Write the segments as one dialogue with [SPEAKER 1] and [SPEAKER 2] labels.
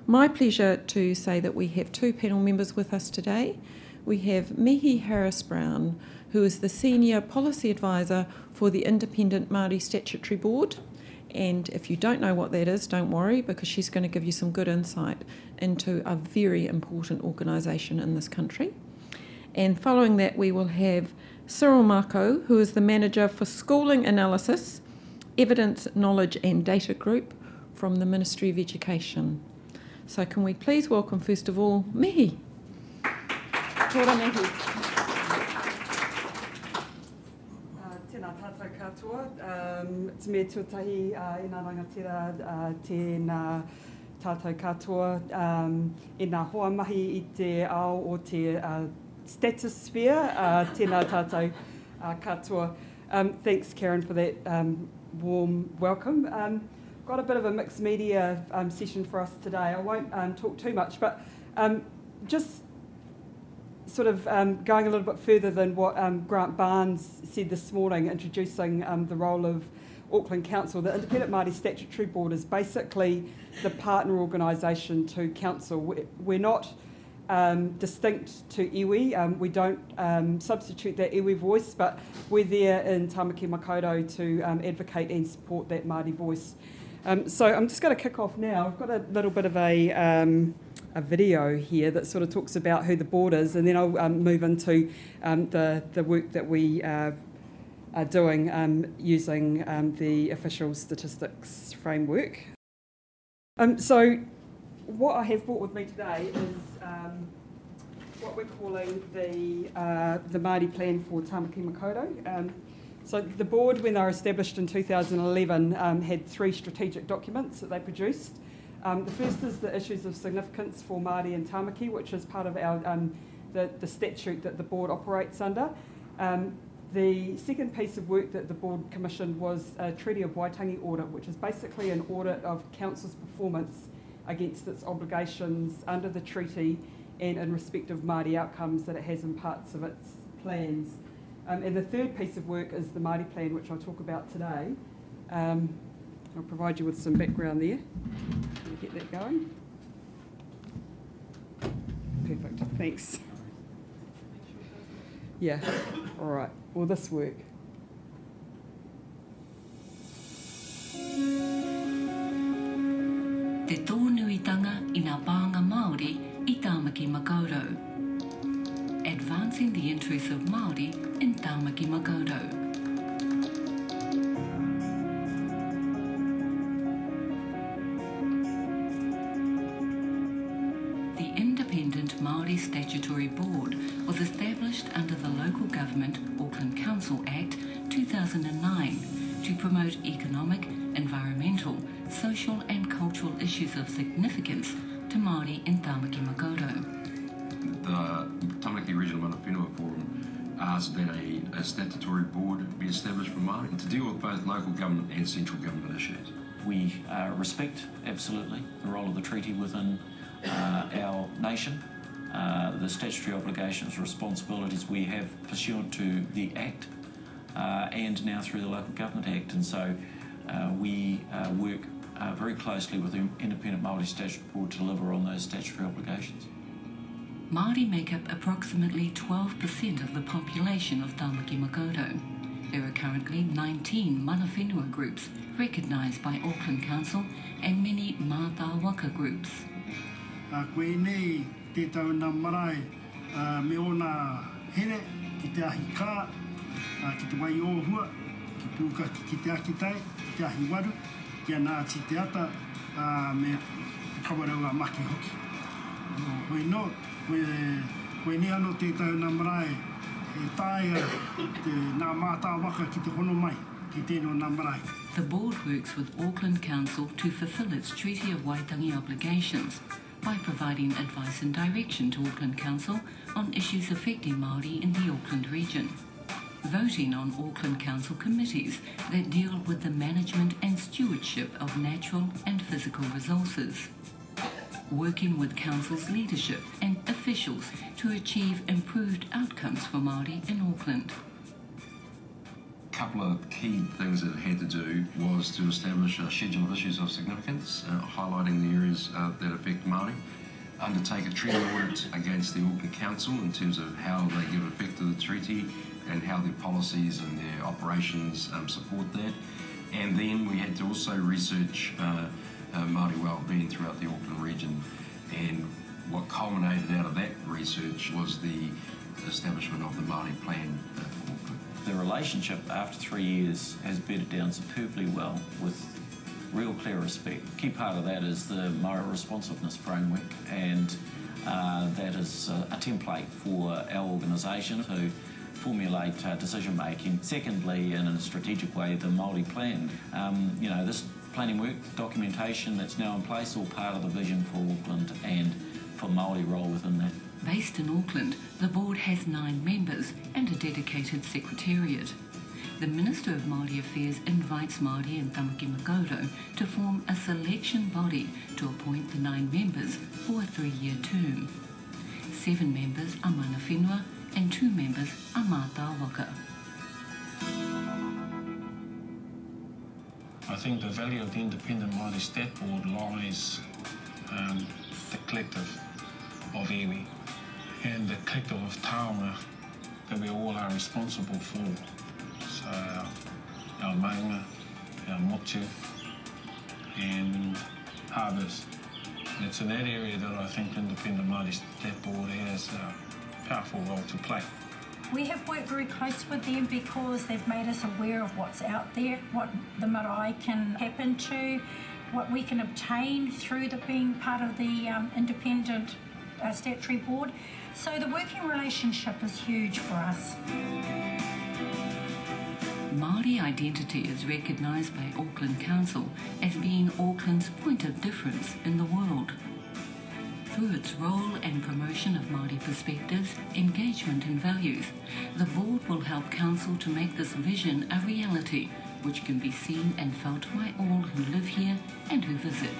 [SPEAKER 1] My pleasure to say that we have two panel members with us today. We have Mihi Harris-Brown, who is the Senior Policy Advisor for the Independent Māori Statutory Board. And if you don't know what that is, don't worry, because she's going to give you some good insight into a very important organisation in this country. And following that, we will have Cyril Mako, who is the Manager for Schooling Analysis, Evidence, Knowledge and Data Group from the Ministry of Education. So can we please welcome, first of all, Mihi. Tōra Mihi.
[SPEAKER 2] Tēnā tātou katoa. Te me tuatahi i ngā rangatira tēnā tātou katoa. I ngā hoa mahi i te ao o te Statutory, tēnā tātou katoa. Thanks, Karen, for that warm welcome. Got a bit of a mixed media session for us today. I won't talk too much, but just sort of going a little bit further than what Grant Barnes said this morning, introducing the role of Auckland Council. The Independent Māori Statutory Board is basically the partner organisation to Council. We're not distinct to iwi. We don't substitute that iwi voice, but we're there in Tāmaki Makaurau to advocate and support that Māori voice. So I'm just going to kick off now. I've got a little bit of a video here that sort of talks about who the board is, and then I'll move into the work that we are doing using the official statistics framework. So what I have brought with me today is what we're calling the Māori Plan for Tāmaki Makaurau. So the board, when they were established in 2011, had three strategic documents that they produced. The first is the issues of significance for Māori and Tāmaki, which is part of our the statute that the board operates under. The second piece of work that the board commissioned was a Treaty of Waitangi audit, which is basically an audit of Council's performance against its obligations under the treaty and in respect of Māori outcomes that it has in parts of its plans. And the third piece of work is the Māori Plan, which I'll talk about today. I'll provide you with some background there. Can we get that going? Perfect, thanks. Yeah, all right. Will this work?
[SPEAKER 3] Te tōnuitanga i ngā pānga Māori i Tāmaki Makaurau. Advancing the interests of Māori in Tāmaki Makaurau. The Independent Māori Statutory Board was established under the Local Government Auckland Council Act 2009 to promote economic, environmental, social and cultural issues of significance to Māori in Tāmaki Makaurau.
[SPEAKER 4] The Tāmaki Regional Mana Whenua Forum asked that a statutory board be established for Māori to deal with both local government and central government issues.
[SPEAKER 5] We respect absolutely the role of the treaty within our nation, the statutory obligations, responsibilities we have pursuant to the Act and now through the Local Government Act, and so we work very closely with the Independent Māori Statutory Board to deliver on those statutory obligations.
[SPEAKER 3] Māori make up approximately 12% of the population of Tāmaki Makaurau. There are currently 19 mana whenua groups recognised by Auckland Council and many mātā waka groups.
[SPEAKER 6] Koe nei te tau nā marae me o nā here ki te ahi kā, ki te wai ōhua, ki pūka ki te aki tai, ki te ahi waru, kia nā ti te ata me kawarau a maki hoki. Hoi no, koe nei anō te tau nā marae e tāia te nā mātā waka ki te hono mai, ki tēnō nā marae.
[SPEAKER 3] The board works with Auckland Council to fulfil its Treaty of Waitangi obligations by providing advice and direction to Auckland Council on issues affecting Māori in the Auckland region. Voting on Auckland Council committees that deal with the management and stewardship of natural and physical resources. Working with Council's leadership and officials to achieve improved outcomes for Māori in Auckland.
[SPEAKER 4] couple of key things that it had to do was to establish a schedule of issues of significance, highlighting the areas that affect Māori, undertake a treaty audit against the Auckland Council in terms of how they give effect to the treaty and how their policies and their operations support that. And then we had to also research Māori wellbeing throughout the Auckland region. And what culminated out of that research was the establishment of the Māori plan for Auckland.
[SPEAKER 5] The relationship after 3 years has bedded down superbly well with real clear respect. Key part of that is the Māori responsiveness framework, and that is a template for our organisation to formulate decision making. Secondly, in a strategic way, the Māori plan. You know, this planning work, documentation that's now in place, all part of the vision for Auckland and for Māori role within that.
[SPEAKER 3] Based in Auckland, the board has 9 members and a dedicated secretariat. The Minister of Māori Affairs invites Māori and Tamaki Makaurau to form a selection body to appoint the 9 members for a 3-year term. 7 members are mana whenua and 2 members are mātāwaka.
[SPEAKER 6] I think the value of the Independent Māori Stat Board lies the collective of iwi and the collective of taonga that we all are responsible for. So our maunga, our motu and harbours. And it's in that area that I think the Independent Māori Stat Board has a powerful role to play.
[SPEAKER 7] We have worked very close with them because they've made us aware of what's out there, what the marae can tap into, what we can obtain through being part of the Independent Statutory Board. So the working relationship is huge for us.
[SPEAKER 3] Māori identity is recognised by Auckland Council as being Auckland's point of difference in the world. Through its role and promotion of Māori perspectives, engagement and values, the board will help Council to make this vision a reality, which can be seen and felt by all who live here and who visit.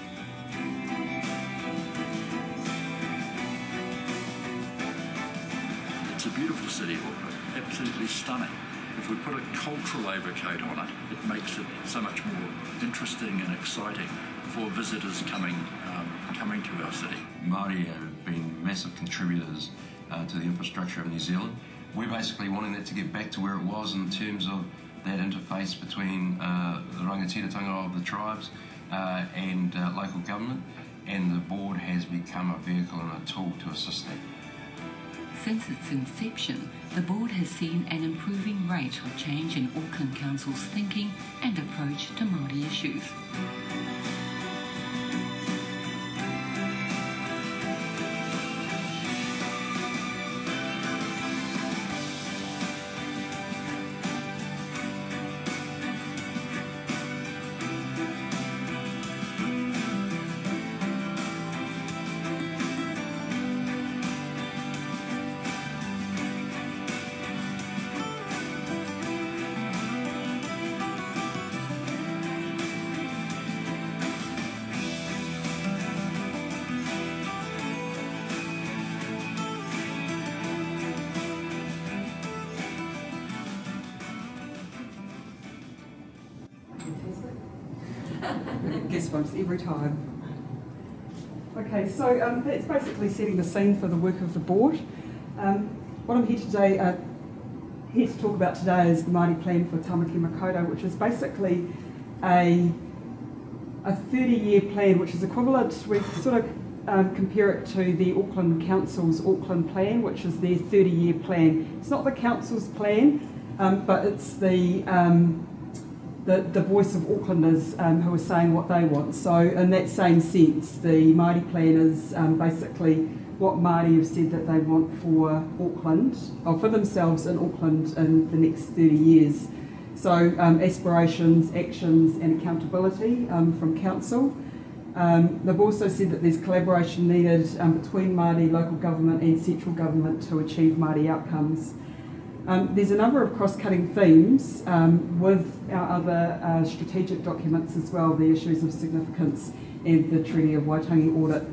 [SPEAKER 8] It's a beautiful city, Auckland, absolutely stunning. If we put a cultural overcoat on it, it makes it so much more interesting and exciting for visitors coming to our city.
[SPEAKER 4] Māori have been massive contributors to the infrastructure of New Zealand. We're basically wanting that to get back to where it was in terms of that interface between the rangatiratanga of the tribes and local government, and the board has become a vehicle and a tool to assist that.
[SPEAKER 3] Since its inception, the board has seen an improving rate of change in Auckland Council's thinking and approach to Māori issues.
[SPEAKER 2] Guest bumps every time. Okay, so that's basically setting the scene for the work of the board. What I'm here to talk about today is the Māori plan for Tamaki Makaurau, which is basically a 30-year plan, which is equivalent. We sort of compare it to the Auckland Council's Auckland plan, which is their 30-year plan. It's not the council's plan, but it's the voice of Aucklanders who are saying what they want. So in that same sense, the Māori plan is basically what Māori have said that they want for Auckland, or for themselves in Auckland in the next 30 years. So aspirations, actions and accountability from Council. They've also said that there's collaboration needed between Māori local government and central government to achieve Māori outcomes. There's a number of cross-cutting themes with our other strategic documents as well, the issues of significance and the Treaty of Waitangi audit.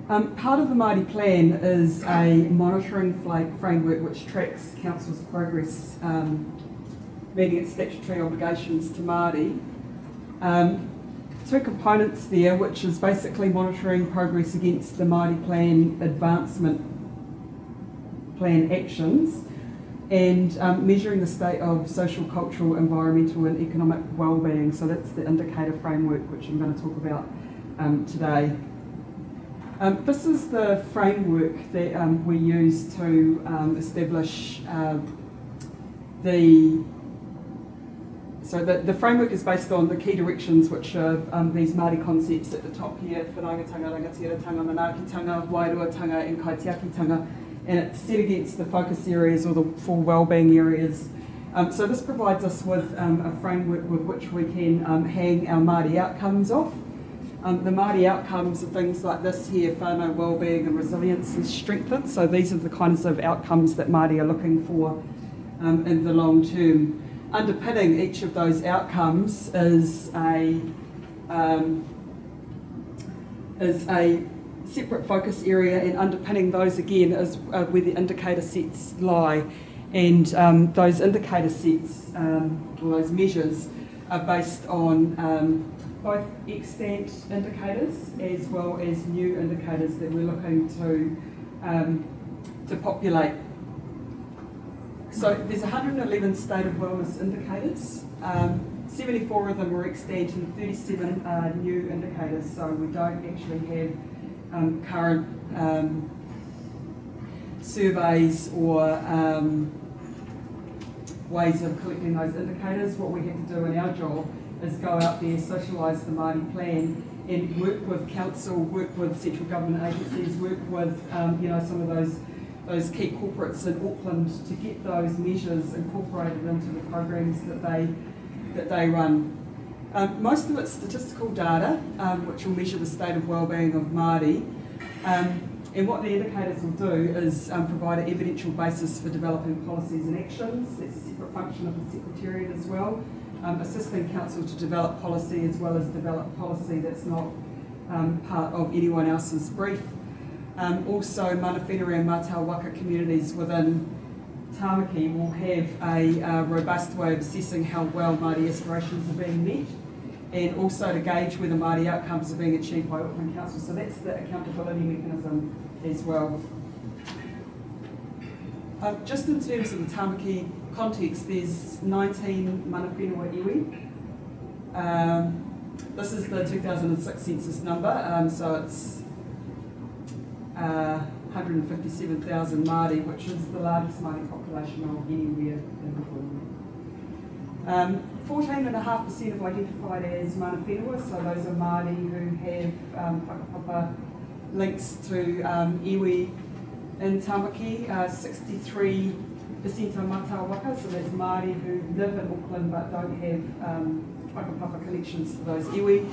[SPEAKER 2] Part of the Māori plan is a monitoring framework which tracks Council's progress meeting its statutory obligations to Māori. Two components there, which is basically monitoring progress against the Māori plan advancement plan actions and measuring the state of social, cultural, environmental and economic wellbeing. So that's the indicator framework which I'm going to talk about today. This is the framework that we use to establish the framework is based on the key directions, which are these Māori concepts at the top here: whanaungatanga, rangatiratanga, manaakitanga, wairuatanga and kaitiakitanga, and it's set against the focus areas or the 4 wellbeing areas. So this provides us with a framework with which we can hang our Māori outcomes off. The Māori outcomes are things like this here: whānau wellbeing and resilience is strengthened. So these are the kinds of outcomes that Māori are looking for in the long term. Underpinning each of those outcomes is a separate focus area, and underpinning those again is where the indicator sets lie. And those indicator sets, or those measures, are based on both extant indicators as well as new indicators that we're looking to populate. So there's 111 state of wellness indicators. 74 of them are extant and 37 are new indicators. So we don't actually have current surveys or ways of collecting those indicators. What we have to do in our job is go out there, socialise the Māori plan, and work with council, work with central government agencies, work with some of those key corporates in Auckland to get those measures incorporated into the programs that they run. Most of it's statistical data, which will measure the state of wellbeing of Māori. And what the indicators will do is provide an evidential basis for developing policies and actions. It's a separate function of the Secretariat as well, assisting council to develop policy as well as develop policy that's not part of anyone else's brief. Also, mana whenua and mātau waka communities within Tāmaki will have a robust way of assessing how well Māori aspirations are being met, and also to gauge whether Māori outcomes are being achieved by Auckland Council. So that's the accountability mechanism as well. Just in terms of the Tāmaki context, there's 19 mana whenua iwi. This is the 2006 census number, so it's 157,000 Māori, which is the largest Māori population of anywhere in Auckland. 14.5% have identified as mana whenua, so those are Māori who have whakapapa links to iwi in Tāmaki. 63% are mātau waka, so that's Māori who live in Auckland but don't have whakapapa connections to those iwi.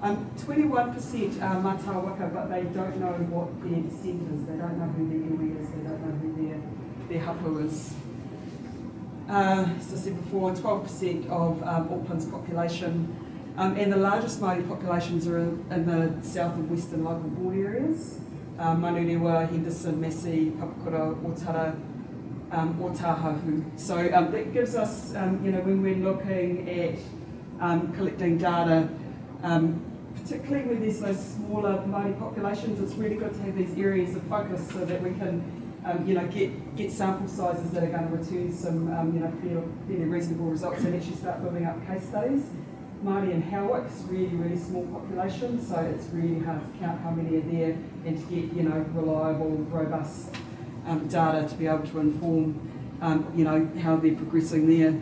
[SPEAKER 2] 21% are mātau waka, but they don't know what their descent is. They don't know who their iwi is. They don't know who their hapu is. As I said before, 12% of Auckland's population, and the largest Māori populations are in the south and western local board areas. Manurewa, Henderson, Massey, Papakura, Otara, Otahahu. So that gives us, when we're looking at collecting data, particularly when there's those smaller Māori populations, it's really good to have these areas of focus so that we can, get sample sizes that are going to return some, fairly reasonable results and actually start building up case studies. Māori and Howick's really, really small population, so it's really hard to count how many are there and to get, reliable, robust data to be able to inform, how they're progressing there.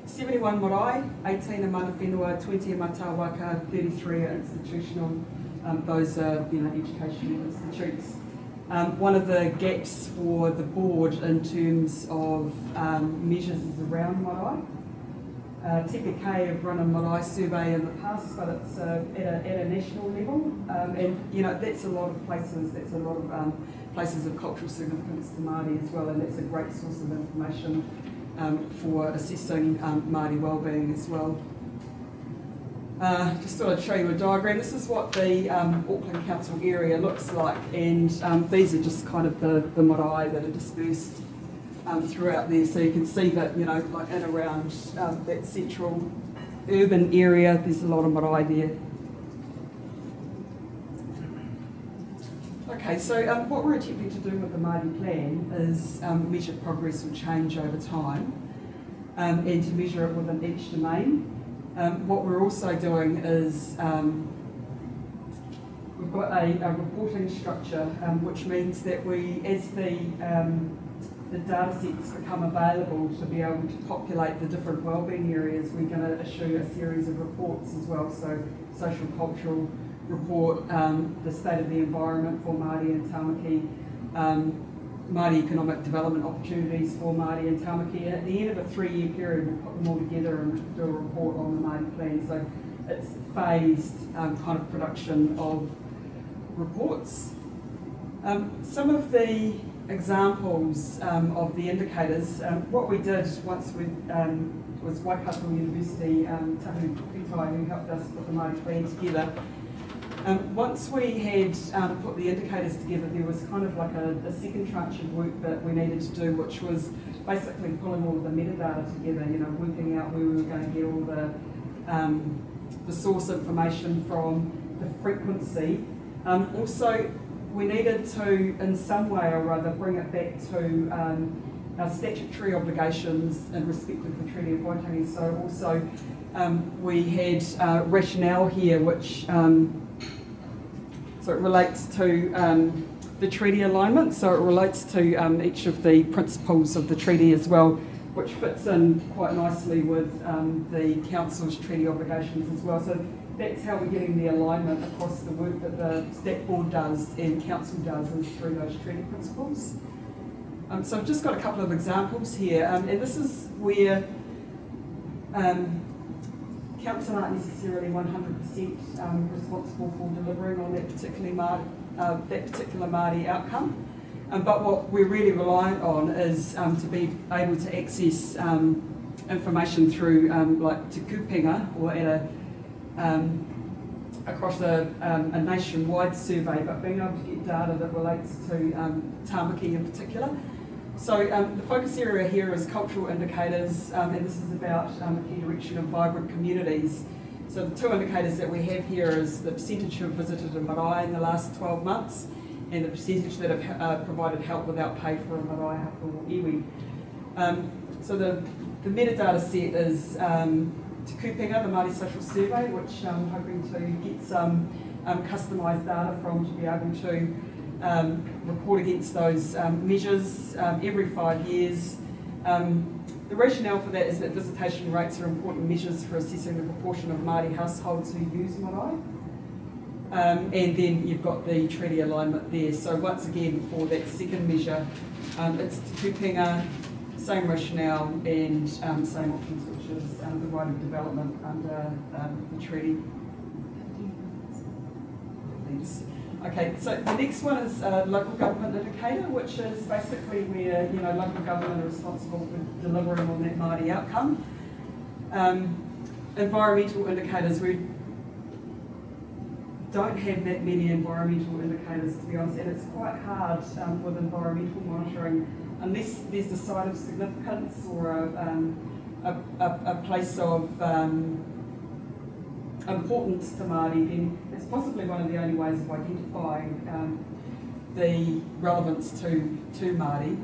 [SPEAKER 2] 71 marae, 18 are mana whenua, 20 are mātau waka, 33 are institutional. Those are, educational institutes. One of the gaps for the board in terms of measures is around marae. TPK have run a marae survey in the past, but it's at a national level, and that's a lot of places. That's a lot of places of cultural significance to Māori as well, and that's a great source of information for assessing Māori wellbeing as well. Just thought I'd show you a diagram. This is what the Auckland Council area looks like, and these are just kind of the marae that are dispersed throughout there. So you can see that, you know, like in around that central urban area, there's a lot of marae there. Okay, so what we're attempting to do with the Māori plan is measure progress or change over time, and to measure it within each domain. What we're also doing is we've got a reporting structure, which means that we, as the data sets become available to be able to populate the different wellbeing areas, we're going to issue a series of reports as well. So social cultural report, the state of the environment for Māori and Tāmaki, Māori economic development opportunities for Māori and Tāmaki. At the end of a 3-year period, we'll put them all together and do a report on the Māori plan. So it's phased kind of production of reports. Some of the examples of the indicators, what we did once we was Waikato University, Tahu Kukitai, who helped us put the Māori plan together. Once we had put the indicators together, there was kind of like a second tranche of work that we needed to do, which was basically pulling all of the metadata together, you know, working out where we were going to get all the source information from, the frequency. Also, we needed to, in some way or other, bring it back to our statutory obligations in respect of the Treaty of Waitangi. So also, we had rationale here, which so it relates to the treaty alignment, so it relates to each of the principles of the treaty as well, which fits in quite nicely with the Council's treaty obligations as well. So that's how we're getting the alignment across the work that the Stat Board does and Council does, is through those treaty principles. So I've just got a couple of examples here, and this is where Council aren't necessarily 100% responsible for delivering on that particular Māori outcome. But what we're really reliant on is to be able to access information through like Te Kupinga, or at across a nationwide survey, but being able to get data that relates to Tāmaki in particular. So the focus area here is cultural indicators, and this is about the key direction of vibrant communities. So the two indicators that we have here is the percentage who have visited a marae in the last 12 months, and the percentage that have provided help without pay for a marae haka or iwi. So the metadata set is Te Kupinga, the Māori Social Survey, which I'm hoping to get some customised data from to be able to report against those measures every 5 years. The rationale for that is that visitation rates are important measures for assessing the proportion of Māori households who use marae. And then you've got the treaty alignment there. So once again, for that second measure, it's Te Kupinga, same rationale and same options, which is the right of development under the treaty. Okay, so the next one is local government indicator, which is basically where, you know, local government are responsible for delivering on that Māori outcome. Environmental indicators, we don't have that many environmental indicators, to be honest, and it's quite hard with environmental monitoring unless there's a site of significance or a place of importance to Māori. Then it's possibly one of the only ways of identifying the relevance to Māori.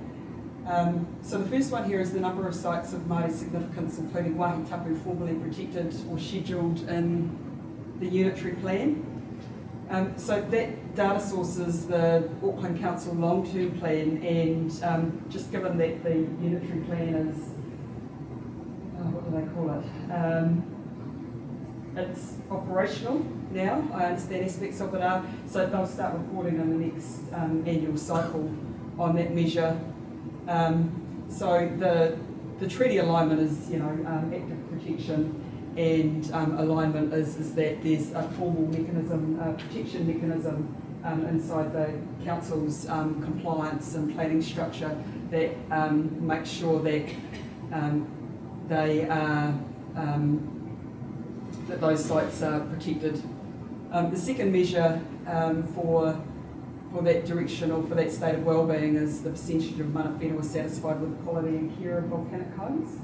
[SPEAKER 2] So the first one here is the number of sites of Māori significance, including wāhi tapu formally protected or scheduled in the unitary plan. So that data source is the Auckland Council long-term plan, and just given that the unitary plan is, what do they call it? It's operational now. I understand aspects of it are, so they'll start reporting in the next annual cycle on that measure. So the treaty alignment is, you know, active protection, and alignment is that there's a formal mechanism, protection mechanism inside the council's compliance and planning structure that makes sure that they are that those sites are protected. The second measure for that direction or for that state of wellbeing is the percentage of mana whenua satisfied with the quality and care of volcanic homes.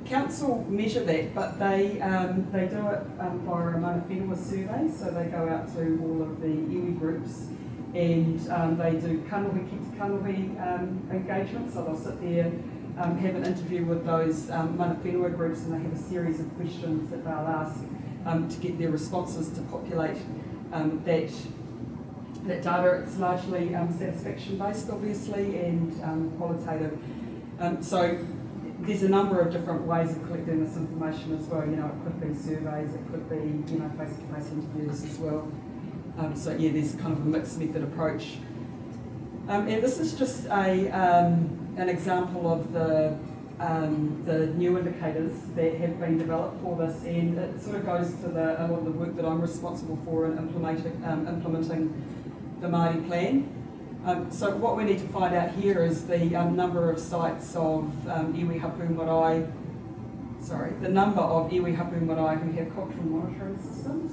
[SPEAKER 2] Council measure that, but they do it via a mana whenua survey, so they go out to all of the iwi groups and they do kanohi engagement, so they'll sit there, have an interview with those mana whenua groups, and they have a series of questions that they'll ask to get their responses to populate that data. It's largely satisfaction based, obviously, and qualitative. So there's a number of different ways of collecting this information as well. You know, it could be surveys, it could be, you know, face-to-face interviews as well. So yeah, there's kind of a mixed method approach. And this is just an example of the new indicators that have been developed for this, and it sort of goes to a lot of the work that I'm responsible for in implementing the Māori plan. So what we need to find out here is the number of sites of iwi hapu marae, the number of iwi hapu marae who have cultural monitoring systems,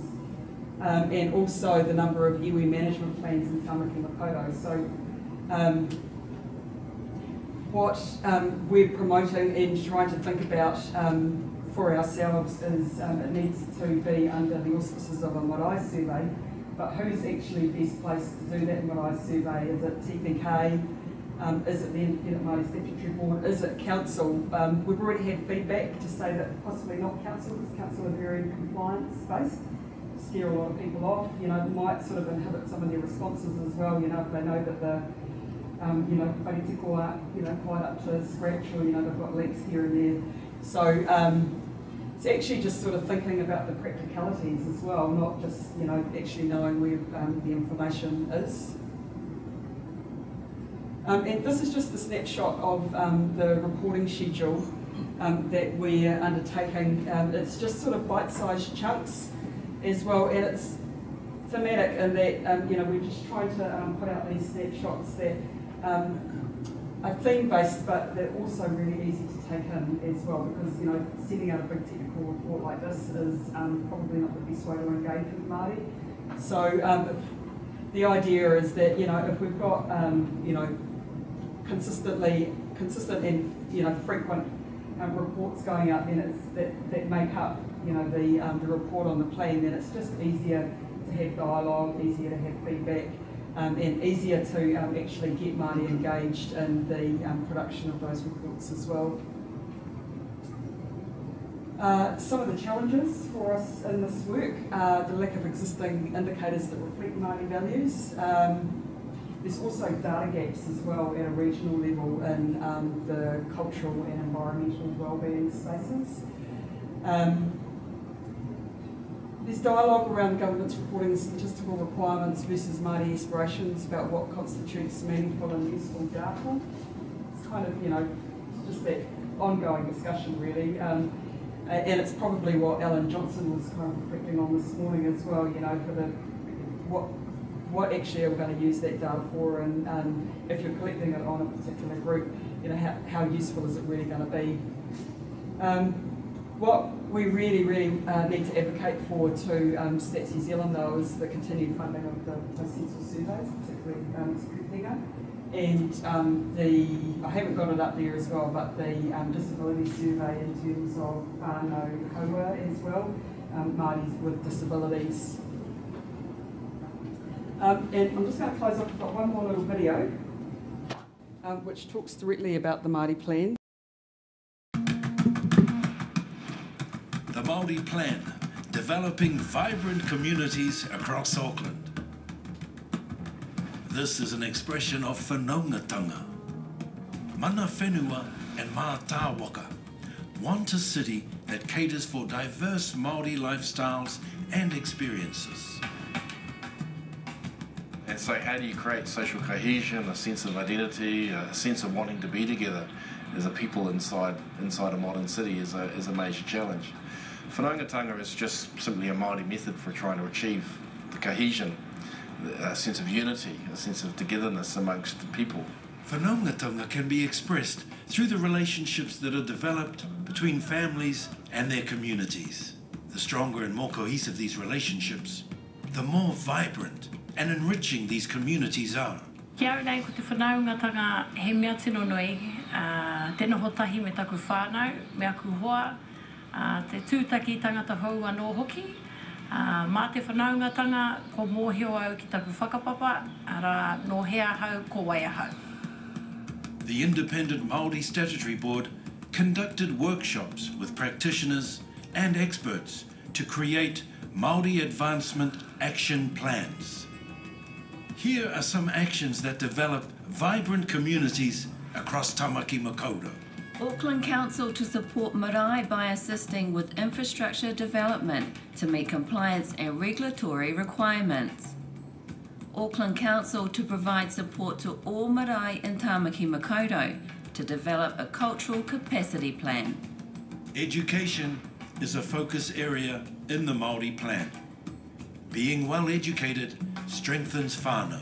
[SPEAKER 2] and also the number of iwi management plans in Tamaki Makaurau. So what we're promoting and trying to think about for ourselves is it needs to be under the auspices of a marae survey, but who's actually best placed to do that marae survey? Is it TPK? Is it the Independent Māori Statutory Board? Is it council? We've already had feedback to say that possibly not council, because council are very compliance-based, scare a lot of people off. You know, might sort of inhibit some of their responses as well. You know, if they know that the you know, wharitiko aren't, you know, quite up to scratch, or, you know, they've got leaks here and there. So it's actually just sort of thinking about the practicalities as well, not just, you know, actually knowing where the information is. And this is just a snapshot of the reporting schedule that we're undertaking. It's just sort of bite-sized chunks as well, and it's thematic in that, you know, we're just trying to put out these snapshots that are theme-based, but they're also really easy to take in as well, because, you know, sending out a big technical report like this is probably not the best way to engage with Māori. So the idea is that, you know, if we've got, you know, consistent and, you know, frequent reports going out, then it's that make up, you know, the report on the plan, then it's just easier to have dialogue, easier to have feedback, and easier to actually get Māori engaged in the production of those reports as well. Some of the challenges for us in this work are the lack of existing indicators that reflect Māori values. There's also data gaps as well at a regional level in the cultural and environmental wellbeing spaces. There's dialogue around government's reporting statistical requirements versus Māori aspirations about what constitutes meaningful and useful data. It's kind of, you know, just that ongoing discussion really. And it's probably what Alan Johnson was kind of reflecting on this morning as well, you know, for the what actually are we going to use that data for, and if you're collecting it on a particular group, you know, how useful is it really going to be? What we really need to advocate for to Stats New Zealand though is the continued funding of the census surveys, particularly Scrutinger, and I haven't got it up there as well, but the disability survey in terms of whānau kaua as well, Māori with disabilities. And I'm just going to close off. I've got one more little video which talks directly about the Māori plan.
[SPEAKER 9] The Māori Plan, developing vibrant communities across Auckland. This is an expression of whanaungatanga. Mana whenua and mātāwaka want a city that caters for diverse Māori lifestyles and experiences.
[SPEAKER 10] And so how do you create social cohesion, a sense of identity, a sense of wanting to be together as a people inside a modern city is a major challenge. Whanaungatanga is just simply a Māori method for trying to achieve the cohesion, a sense of unity, a sense of togetherness amongst the people.
[SPEAKER 9] Whanaungatanga can be expressed through the relationships that are developed between families and their communities. The stronger and more cohesive these relationships, the more vibrant and enriching these communities are.
[SPEAKER 11] Kia ora nei ko te whanaungatanga he mea tino noi, tēnā hotahi me taku whānau, me aku hoa, te tūtaki tangata hou anō hoki, mā te whanaungatanga ko mōhio au ki taku whakapapa, ara no hea hau ko waia hau.
[SPEAKER 9] The Independent Māori Statutory Board conducted workshops with practitioners and experts to create Māori Advancement Action Plans. Here are some actions that develop vibrant communities across Tamaki Makaurau.
[SPEAKER 12] Auckland Council to support marae by assisting with infrastructure development to meet compliance and regulatory requirements. Auckland Council to provide support to all marae in Tamaki Makaurau to develop a cultural capacity plan.
[SPEAKER 9] Education is a focus area in the Māori plan. Being well educated strengthens whānau.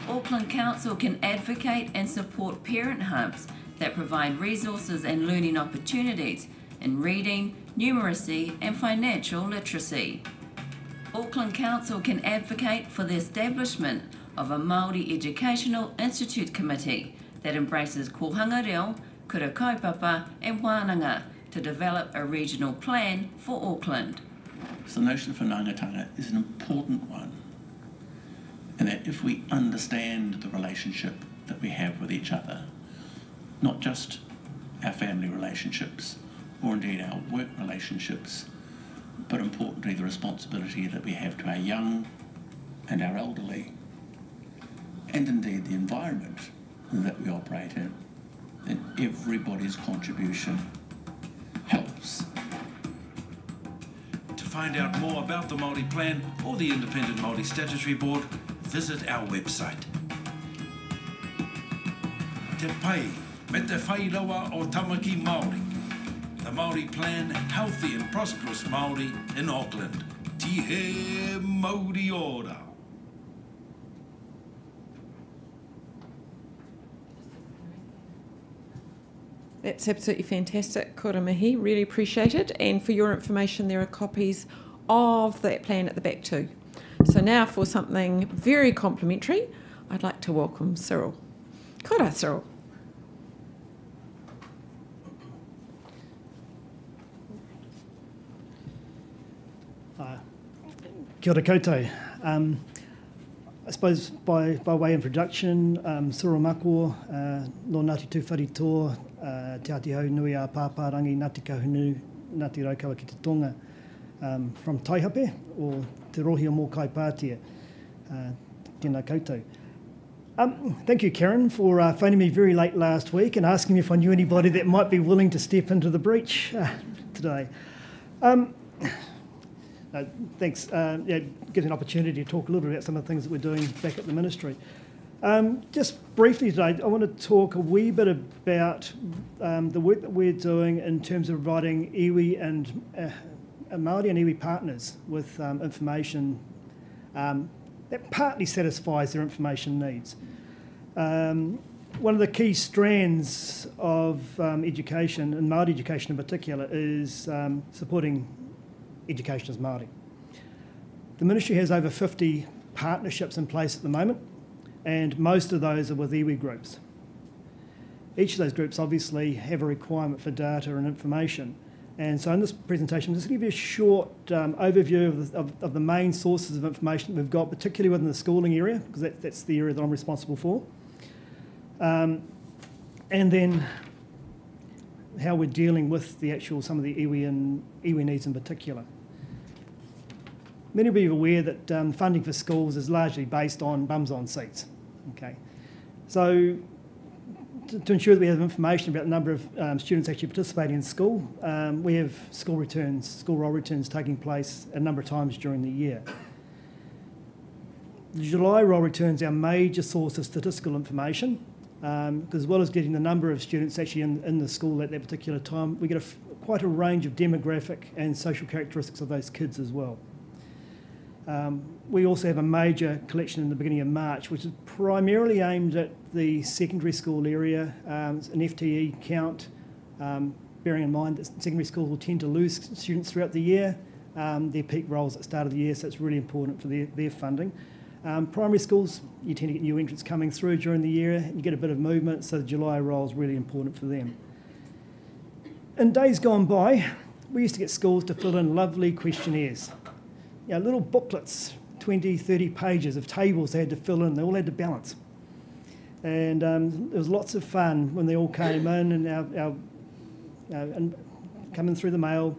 [SPEAKER 12] Auckland Council can advocate and support parent hubs that provide resources and learning opportunities in reading, numeracy and financial literacy. Auckland Council can advocate for the establishment of a Māori Educational Institute Committee that embraces kohanga reo, kura kaupapa and wānanga to develop a regional plan for Auckland.
[SPEAKER 5] So the notion of whanaungatanga is an important one, and that if we understand the relationship that we have with each other, not just our family relationships or indeed our work relationships, but importantly the responsibility that we have to our young and our elderly, and indeed the environment that we operate in, then everybody's contribution helps.
[SPEAKER 9] To find out more about the Māori Plan or the Independent Māori Statutory Board, visit our website. Te pai me te whairawa o Tamaki Māori. The Māori Plan, healthy and prosperous Māori in Auckland. Tihe Māori ora.
[SPEAKER 1] That's absolutely fantastic, Kura Mihi, really appreciate it. And for your information, there are copies of that plan at the back too. So now for something very complimentary, I'd like to welcome Cyril. Kura, Cyril.
[SPEAKER 6] Kia ora koutou. I suppose by way of introduction, Cyril Makua, no Ngāti Tūwharetoa, Te Ātihau Nui a Pāpārangi, Ngāti Kahunu, Ngāti Raukawa ki te Tonga, from Taihape, or Te Rohi o Mō Kaipātia. Tēnā koutou. Thank you, Karen, for phoning me very late last week and asking me if I knew anybody that might be willing to step into the breach today. Thanks. Gives an opportunity to talk a little bit about some of the things that we're doing back at the Ministry. Just briefly today, I want to talk a wee bit about the work that we're doing in terms of providing iwi and Māori and iwi partners with information that partly satisfies their information needs. One of the key strands of education, and Māori education in particular, is supporting education as Māori. The Ministry has over 50 partnerships in place at the moment, and most of those are with iwi groups. Each of those groups obviously have a requirement for data and information, and so in this presentation I'm just going to give you a short overview of the main sources of information that we've got, particularly within the schooling area, because that's the area that I'm responsible for, and then how we're dealing with some of the iwi needs in particular. Many of you are aware that funding for schools is largely based on bums on seats. Okay, so to ensure that we have information about the number of students actually participating in school, we have school roll returns taking place a number of times during the year. The July roll returns are our major source of statistical information, as well as getting the number of students actually in the school at that particular time. We get quite a range of demographic and social characteristics of those kids as well. We also have a major collection in the beginning of March, which is primarily aimed at the secondary school area, an FTE count, bearing in mind that secondary schools will tend to lose students throughout the year.
[SPEAKER 13] their peak rolls at the start of the year, so it's really important for their funding. Primary schools, you tend to get new entrants coming through during the year, and you get a bit of movement, so the July roll is really important for them. In days gone by, we used to get schools to fill in lovely questionnaires. You know, little booklets, 20, 30 pages of tables they had to fill in, they all had to balance. And there was lots of fun when they all came in and coming through the mail.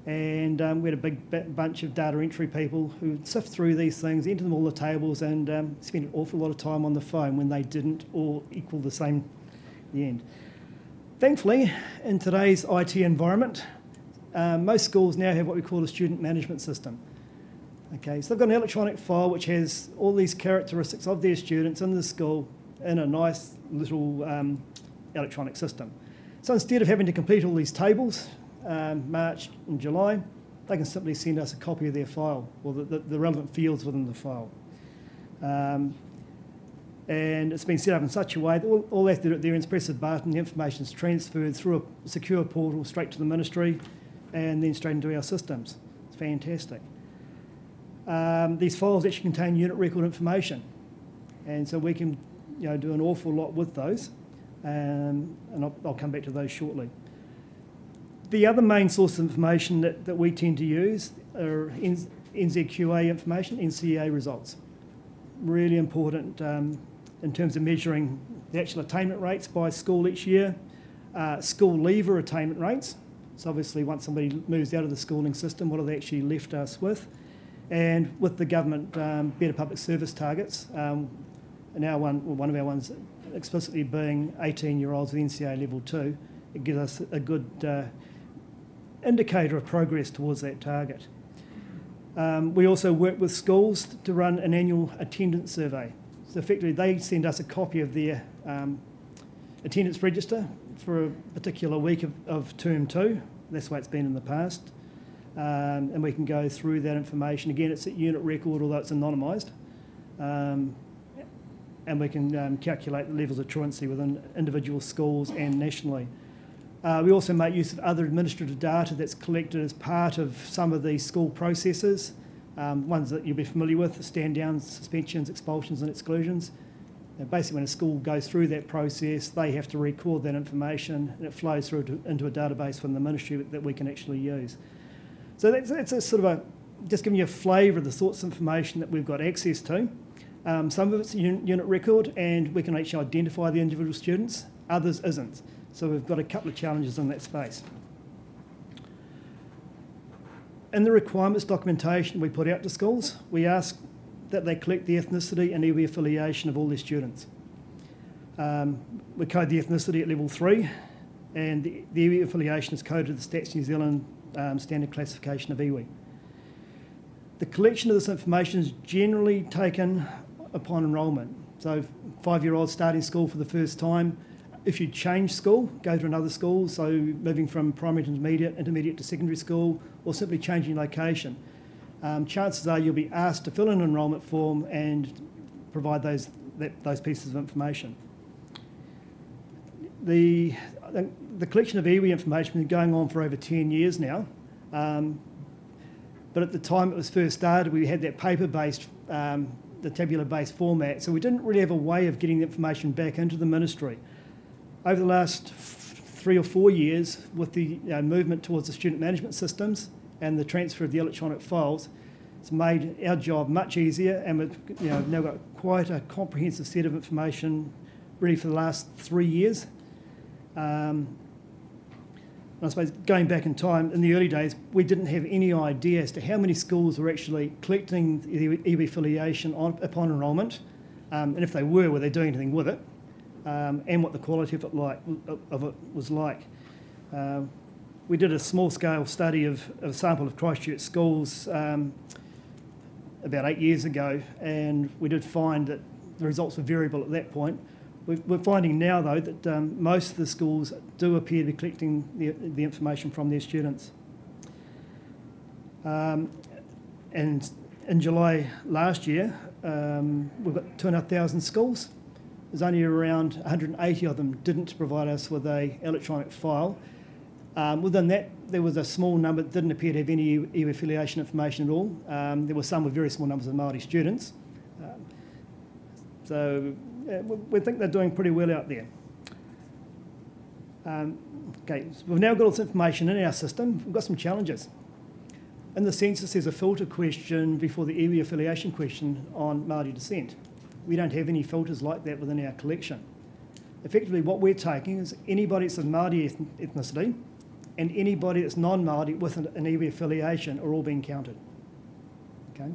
[SPEAKER 13] And we had a big bunch of data entry people who would sift through these things, enter them all the tables, and spend an awful lot of time on the phone when they didn't all equal the same in the end. Thankfully, in today's IT environment, most schools now have what we call a student management system. Okay, so they've got an electronic file which has all these characteristics of their students in the school in a nice little electronic system. So instead of having to complete all these tables, March and July, they can simply send us a copy of their file, or the relevant fields within the file. And it's been set up in such a way that all they have to do there is press a button, the information is transferred through a secure portal straight to the ministry and then straight into our systems. It's fantastic. These files actually contain unit record information, and so we can do an awful lot with those, and I'll come back to those shortly. The other main source of information that we tend to use are NZQA information, NCEA results. Really important in terms of measuring the actual attainment rates by school each year, school leaver attainment rates. So obviously once somebody moves out of the schooling system, what have they actually left us with? And with the government better public service targets, and one of our ones explicitly being 18-year-olds with NCEA level 2, it gives us a good indicator of progress towards that target. We also work with schools to run an annual attendance survey. So effectively they send us a copy of their attendance register for a particular week of term 2. That's the way it's been in the past. And we can go through that information. Again, it's at unit record, although it's anonymised. And we can calculate the levels of truancy within individual schools and nationally. We also make use of other administrative data that's collected as part of some of these school processes, ones that you'll be familiar with, stand downs, suspensions, expulsions and exclusions. And basically when a school goes through that process, they have to record that information and it flows through into a database from the ministry that we can actually use. So that's a sort of just giving you a flavour of the sorts of information that we've got access to. Some of it's unit record and we can actually identify the individual students, others isn't. So we've got a couple of challenges in that space. In the requirements documentation we put out to schools, we ask that they collect the ethnicity and iwi affiliation of all their students. We code the ethnicity at level 3 and the iwi affiliation is coded to the Stats New Zealand standard classification of iwi. The collection of this information is generally taken upon enrolment. So 5-year-olds starting school for the first time, if you change school, go to another school, so moving from primary to intermediate to secondary school, or simply changing location, chances are you'll be asked to fill in an enrolment form and provide those pieces of information. The collection of iwi information has been going on for over 10 years now, but at the time it was first started, we had that paper-based, the tabular-based format, so we didn't really have a way of getting the information back into the ministry. Over the last 3 or 4 years, with the movement towards the student management systems and the transfer of the electronic files, it's made our job much easier, and we've now got quite a comprehensive set of information really for the last 3 years. I suppose going back in time, in the early days, we didn't have any idea as to how many schools were actually collecting the iwi affiliation upon enrolment, and if they were they doing anything with it? And what the quality of it was like. We did a small-scale study of a sample of Christchurch schools about 8 years ago, and we did find that the results were variable at that point. We're finding now, though, that most of the schools do appear to be collecting the information from their students. And in July last year, we've got 2,500 schools. There's only around 180 of them didn't provide us with an electronic file. Within that, there was a small number that didn't appear to have any iwi affiliation information at all. There were some with very small numbers of Māori students. So we think they're doing pretty well out there. Okay, so we've now got all this information in our system. We've got some challenges. In the census, there's a filter question before the iwi affiliation question on Māori descent. We don't have any filters like that within our collection. Effectively, what we're taking is anybody that's of Māori ethnicity and anybody that's non-Māori with an iwi affiliation are all being counted. Okay?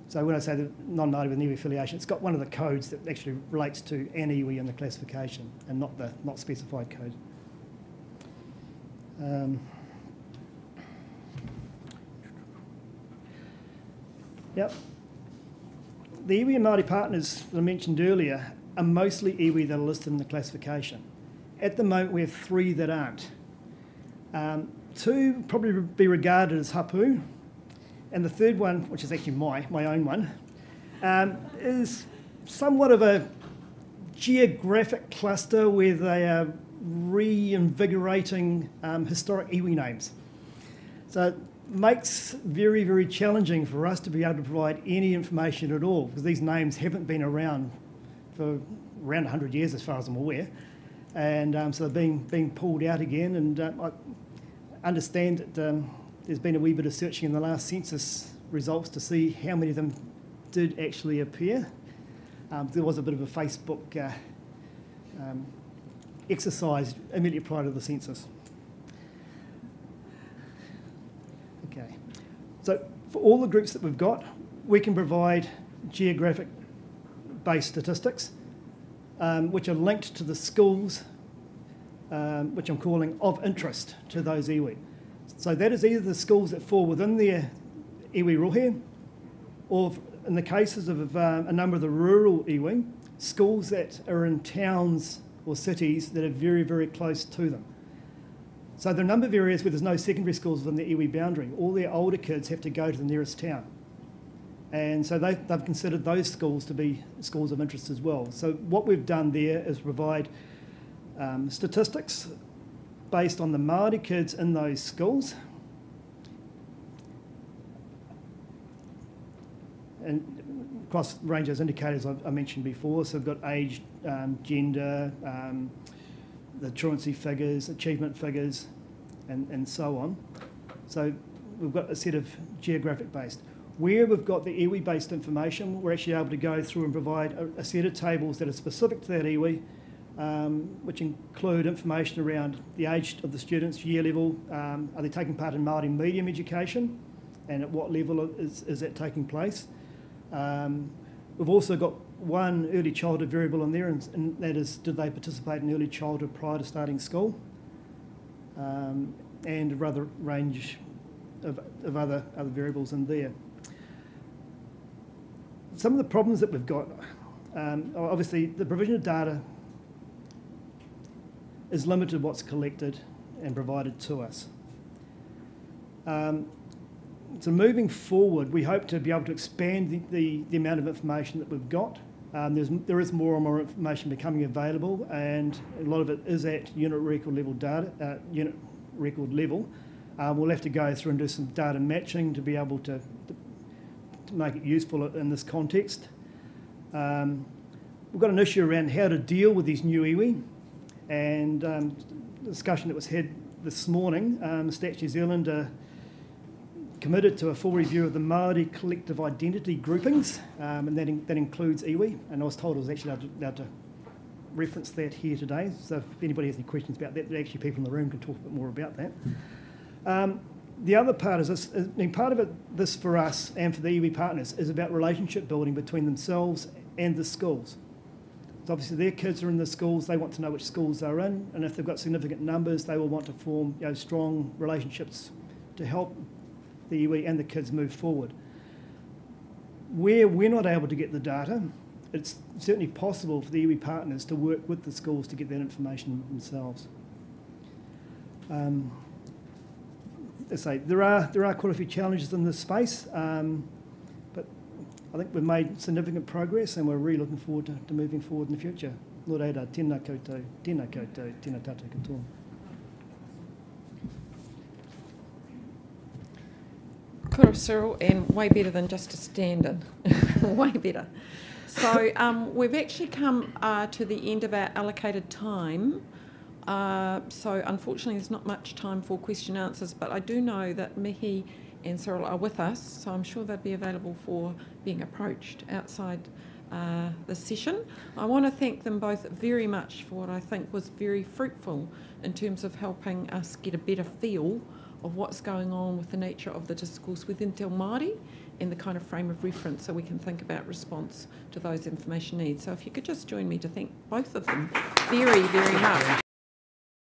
[SPEAKER 13] So when I say the non-Māori with an iwi affiliation, it's got one of the codes that actually relates to an iwi in the classification and not specified code. Yep. The iwi and Māori partners that I mentioned earlier are mostly iwi that are listed in the classification. At the moment, we have 3 that aren't. 2 probably be regarded as hapu, and the third one, which is actually my own one, is somewhat of a geographic cluster where they are reinvigorating historic iwi names. So it makes very, very challenging for us to be able to provide any information at all, because these names haven't been around for around 100 years as far as I'm aware. And so they're being pulled out again, and I understand that there's been a wee bit of searching in the last census results to see how many of them did actually appear. There was a bit of a Facebook exercise immediately prior to the census. Okay, so for all the groups that we've got, we can provide geographic-based statistics, which are linked to the schools, which I'm calling of interest to those iwi. So that is either the schools that fall within their iwi rohe, or in the cases of a number of the rural iwi, schools that are in towns or cities that are very, very close to them. So there are a number of areas where there's no secondary schools within the iwi boundary. All their older kids have to go to the nearest town. And so they've considered those schools to be schools of interest as well. So what we've done there is provide statistics based on the Māori kids in those schools. And across the range of those indicators I mentioned before, so we've got age, gender, the truancy figures, achievement figures, and so on. So we've got a set of geographic based. Where we've got the iwi-based information, we're actually able to go through and provide a set of tables that are specific to that iwi, which include information around the age of the students, year level, are they taking part in Māori medium education, and at what level is that taking place. We've also got one early childhood variable in there, and that is, did they participate in early childhood prior to starting school, and a rather range of other variables in there. Some of the problems that we've got, obviously the provision of data is limited what's collected and provided to us. So moving forward, we hope to be able to expand the amount of information that we've got. There is more and more information becoming available, and a lot of it is at unit record level data. We'll have to go through and do some data matching to be able to make it useful in this context. We've got an issue around how to deal with these new iwi, and the discussion that was had this morning, Stats New Zealand are committed to a full review of the Māori collective identity groupings, and that includes iwi, and I was told I was actually allowed to reference that here today, so if anybody has any questions about that, actually people in the room can talk a bit more about that. The other part is this, part of this for us and for the iwi partners is about relationship building between themselves and the schools. So obviously their kids are in the schools, they want to know which schools they're in, and if they've got significant numbers, they will want to form strong relationships to help the iwi and the kids move forward. Where we're not able to get the data, it's certainly possible for the iwi partners to work with the schools to get that information themselves. As I say, there are quite a few challenges in this space, but I think we've made significant progress, and we're really looking forward to moving forward in the future. Nō reira, tēnā koutou, tēnā koutou, tēnā tātou katoa.
[SPEAKER 1] kura Cyril, and way better than just a stand-in. Way better. So we've actually come to the end of our allocated time. So unfortunately there's not much time for question and answers, but I do know that Mihi and Cyril are with us, so I'm sure they'll be available for being approached outside the session. I want to thank them both very much for what I think was very fruitful in terms of helping us get a better feel of what's going on with the nature of the discourse within Te Māori and the kind of frame of reference so we can think about response to those information needs. So if you could just join me to thank both of them very, very much.